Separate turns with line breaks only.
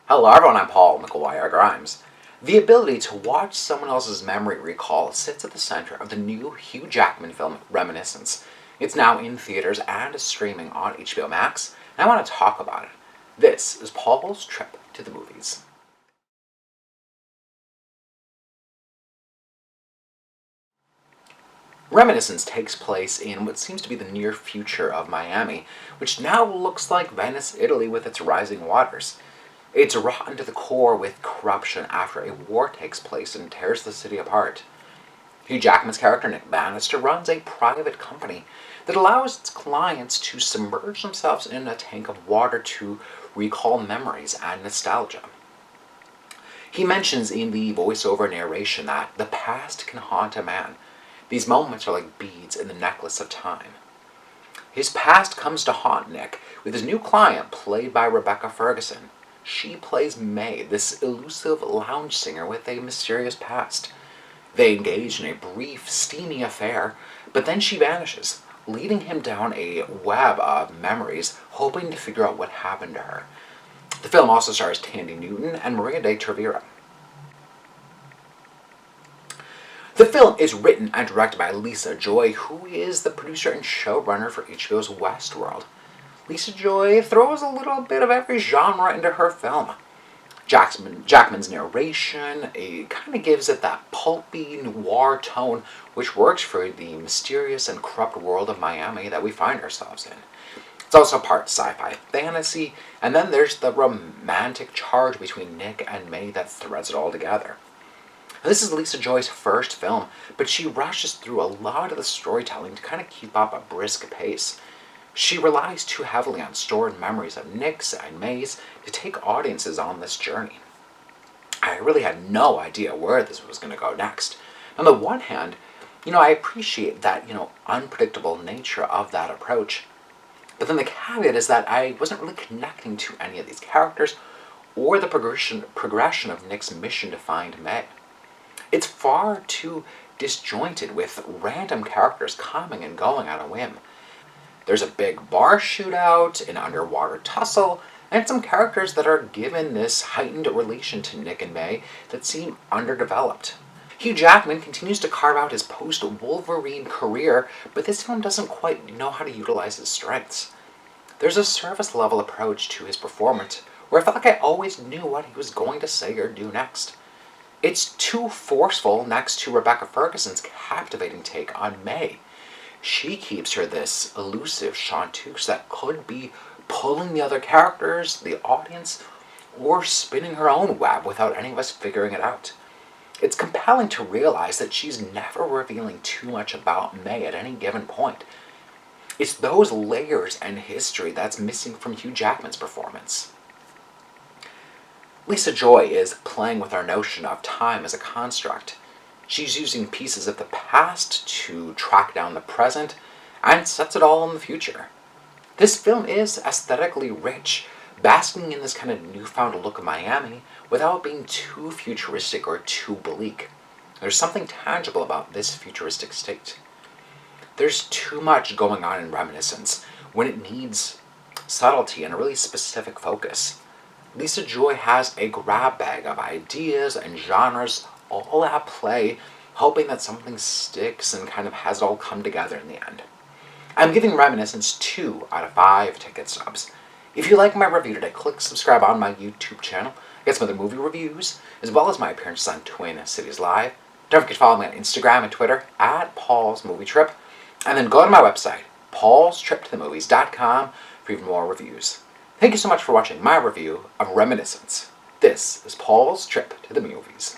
Hello everyone, I'm Paul McGuire Grimes. The ability to watch someone else's memory recall sits at the center of the new Hugh Jackman film, Reminiscence. It's now in theaters and is streaming on HBO Max, and I want to talk about it. This is Paul's trip to the movies. Reminiscence takes place in what seems to be the near future of Miami, which now looks like Venice, Italy with its rising waters. It's rotten to the core with corruption after a war takes place and tears the city apart. Hugh Jackman's character, Nick Bannister, runs a private company that allows its clients to submerge themselves in a tank of water to recall memories and nostalgia. He mentions in the voiceover narration that the past can haunt a man. These moments are like beads in the necklace of time. His past comes to haunt Nick with his new client, played by Ferguson. She plays May, this elusive lounge singer with a mysterious past. They engage in a brief, steamy affair, but then she vanishes, leading him down a web of memories, hoping to figure out what happened to her. The film also stars Thandie Newton and Maria de Trevira. The film is written and directed by Lisa Joy, who is the producer and showrunner for HBO's Westworld. Lisa Joy throws a little bit of every genre into her film. Jackman's narration kind of gives it that pulpy noir tone, which works for the mysterious and corrupt world of Miami that we find ourselves in. It's also part sci-fi fantasy, and then there's the romantic charge between Nick and May that threads it all together. This is Lisa Joy's first film, but she rushes through a lot of the storytelling to kind of keep up a brisk pace. She relies too heavily on stored memories of Nick's and May's to take audiences on this journey. I really had no idea where this was going to go next. On the one hand, I appreciate that, unpredictable nature of that approach. But then the caveat is that I wasn't really connecting to any of these characters or the progression of Nick's mission to find May. It's far too disjointed, with random characters coming and going on a whim. There's a big bar shootout, an underwater tussle, and some characters that are given this heightened relation to Nick and May that seem underdeveloped. Hugh Jackman continues to carve out his post-Wolverine career, but this film doesn't quite know how to utilize his strengths. There's a surface-level approach to his performance where I felt like I always knew what he was going to say or do next. It's too forceful next to Rebecca Ferguson's captivating take on May. She keeps her this elusive chanteuse that could be pulling the other characters, the audience, or spinning her own web without any of us figuring it out. It's compelling to realize that she's never revealing too much about May at any given point. It's those layers and history that's missing from Hugh Jackman's performance. Lisa Joy is playing with our notion of time as a construct. She's using pieces of the past to track down the present and sets it all in the future. This film is aesthetically rich, basking in this kind of newfound look of Miami without being too futuristic or too bleak. There's something tangible about this futuristic state. There's too much going on in Reminiscence when it needs subtlety and a really specific focus. Lisa Joy has a grab bag of ideas and genres all at play, hoping that something sticks and kind of has it all come together in the end. I'm giving Reminiscence 2 out of 5 ticket stubs. If you like my review today, click subscribe on my YouTube channel. I get some other movie reviews, as well as my appearances on Twin Cities Live. Don't forget to follow me on Instagram and Twitter at Paul's Movie Trip. And then go to my website, paulstriptothemovies.com, for even more reviews. Thank you so much for watching my review of Reminiscence. This is Paul's Trip to the Movies.